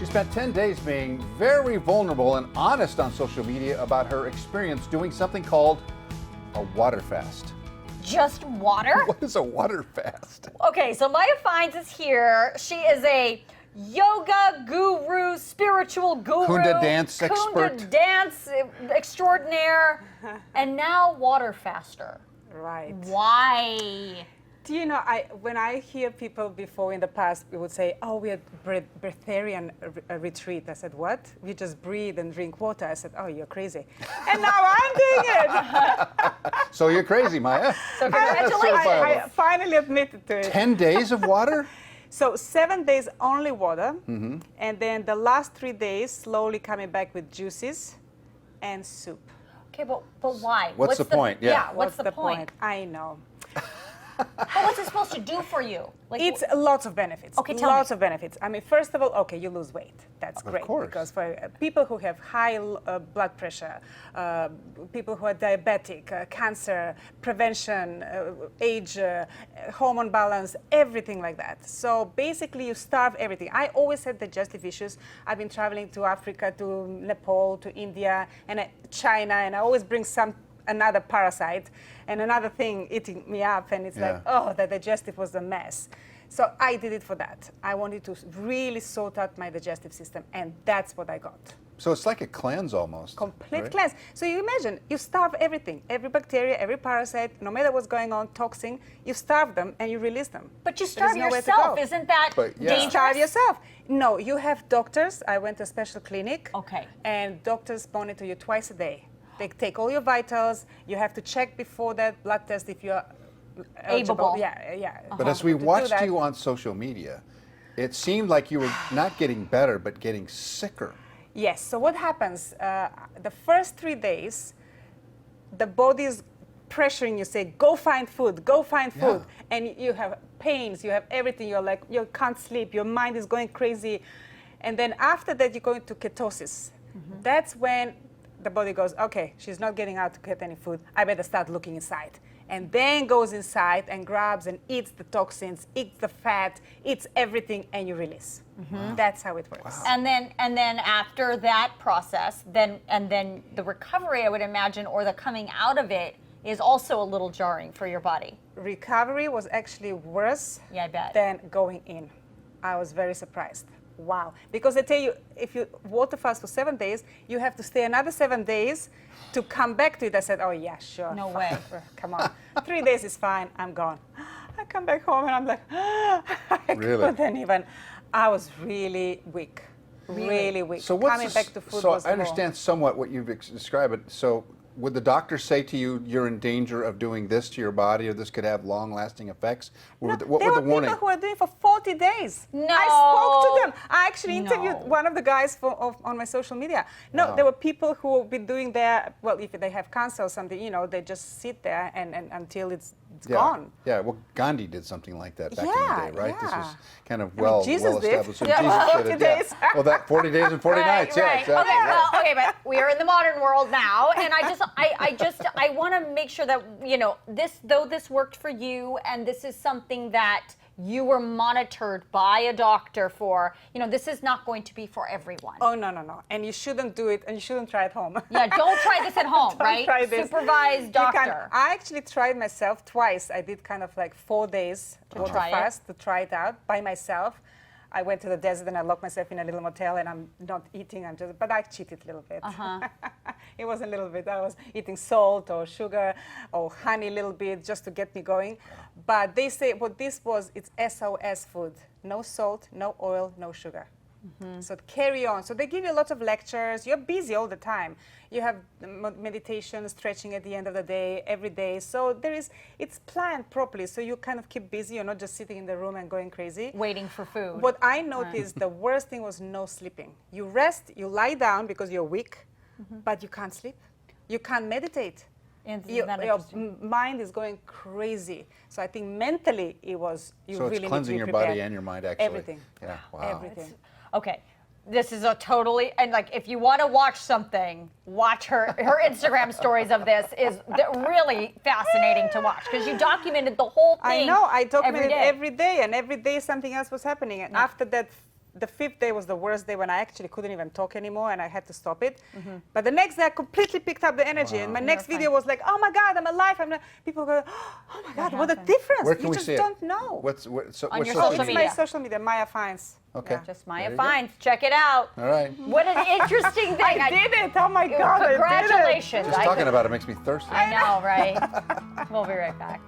She spent 10 days being very vulnerable and honest on social media about her experience doing something called a water fast. Just water? What is a water fast? Okay, so Maya Fiennes is here. She is a yoga guru, spiritual guru. Kunda dance expert. Kunda dance extraordinaire. And now water faster. Right. Why? Do you know, when I hear people before in the past, we would say, oh, we had breatharian retreat. I said, what? We just breathe and drink water. I said, oh, you're crazy. And now I'm doing it. So you're crazy, Maya. So congratulations. I finally admitted to it. 10 days of water? So 7 days only water. And then the last 3 days, slowly coming back with juices and soup. Okay, but why? What's the point? Yeah, what's the point? I know. But what's it supposed to do for you? Like, It's lots of benefits. Okay, tell me. Lots of benefits. I mean, first of all, okay, you lose weight. That's great. course. Because for people who have high blood pressure, people who are diabetic, cancer, prevention, age, hormone balance, everything like that. So basically, you starve everything. I always had digestive issues. I've been traveling to Africa, to Nepal, to India, and China, and I always bring another parasite and another thing eating me up, and it's like, oh, the digestive was a mess. So I did it for that. I wanted to really sort out my digestive system, and that's what I got. So it's like a cleanse almost. Complete right? cleanse. So you imagine, you starve everything, every bacteria, every parasite, no matter what's going on, toxin, you starve them and you release them. but you starve nowhere to yourself. go. Isn't that But, yeah. dangerous? Starve yourself. No, you have doctors. I went to a special clinic. Okay. And doctors monitor you twice a day. They take all your vitals. You have to check before that blood test if you're eligible. Able. Yeah. But as we To do watched that- you on social media, it seemed like you were not getting better, but getting sicker. Yes. So what happens? The first 3 days, the body is pressuring you, say, go find food, go find food. Yeah. And you have pains, you have everything. You're like, you can't sleep. Your mind is going crazy. And then after that, you go into ketosis. That's when the body goes, okay, she's not getting out to get any food. I better start looking inside. And then goes inside and grabs and eats the toxins, eats the fat, eats everything, and you release. That's how it works. Wow. And then after that process, then the recovery, I would imagine, or the coming out of it is also a little jarring for your body. Recovery was actually worse Yeah, I bet. than going in. I was very surprised. Wow. Because they tell you, if you water fast for 7 days, you have to stay another 7 days to come back to it. I said, oh, yeah, sure. No fine. way. Come on. 3 days is fine. I'm gone. I come back home and I'm like, I Really? couldn't even. I was really weak. Really weak. So what's Coming the- back to food so was I understand somewhat what you've described. But so would the doctor say to you, you're in danger of doing this to your body, or this could have long-lasting effects? What There would the were warning? people who were doing for 40 days. No. I spoke to them. I actually interviewed No. one of the guys on my social media. No, Wow. there were people who have been doing their, well, if they have cancer or something, you know, they just sit there and until it's gone. Yeah, well, Gandhi did something like that back in Yeah, the day, right? This yeah. was kind of mean, well Jesus did. established. So Yeah, Jesus 40 did it, yeah. days. Well, that 40 days and 40 nights, yeah, exactly. Okay, yeah. well, okay, but we are in the modern world now, and I want to make sure that, you know, this worked for you, and this is something that you were monitored by a doctor for. You know, this is not going to be for everyone. Oh, no. And you shouldn't do it, and you shouldn't try it home. Yeah, don't try this at home, Don't right? try this. Supervised You can't- doctor. I actually tried myself twice. I did kind of like 4 days water try it? fast to try it out by myself. I went to the desert and I locked myself in a little motel and I'm not eating. But I cheated a little bit. It was a little bit. I was eating salt or sugar or honey a little bit just to get me going. But they say what this was, it's SOS food. No salt, no oil, no sugar. So carry on. So they give you lots of lectures. You're busy all the time. You have meditation, stretching at the end of the day, every day. So it's planned properly. So you kind of keep busy. You're not just sitting in the room and going crazy. Waiting for food. What I noticed, the worst thing was no sleeping. You rest, you lie down because you're weak, but you can't sleep. You can't meditate. Isn't Your that interesting? mind is going crazy. So I think mentally it was, you So really it's need cleansing to be your prepared. body and your mind, actually. Everything. Yeah, wow. Everything. Okay, this is a totally, and like if you want to watch something, watch her Instagram stories of this is really fascinating to watch because you documented the whole thing. I know, I documented day. every day, and every day something else was happening. And after that the 5th day was the worst day when I actually couldn't even talk anymore and I had to stop it. But the next day I completely picked up the energy and my next video was like, oh my God, I'm alive. People go, oh my God, what a difference. Where can you we just see it? don't know. What's On what's your Oh, social it's media. my social media, Maya Fiennes. Okay. Yeah. Just There Maya you go. Fiennes. Check it out. All right. What an interesting thing. I did it. Oh my God, Congratulations. Just talking about it makes me thirsty. I know, right? We'll be right back.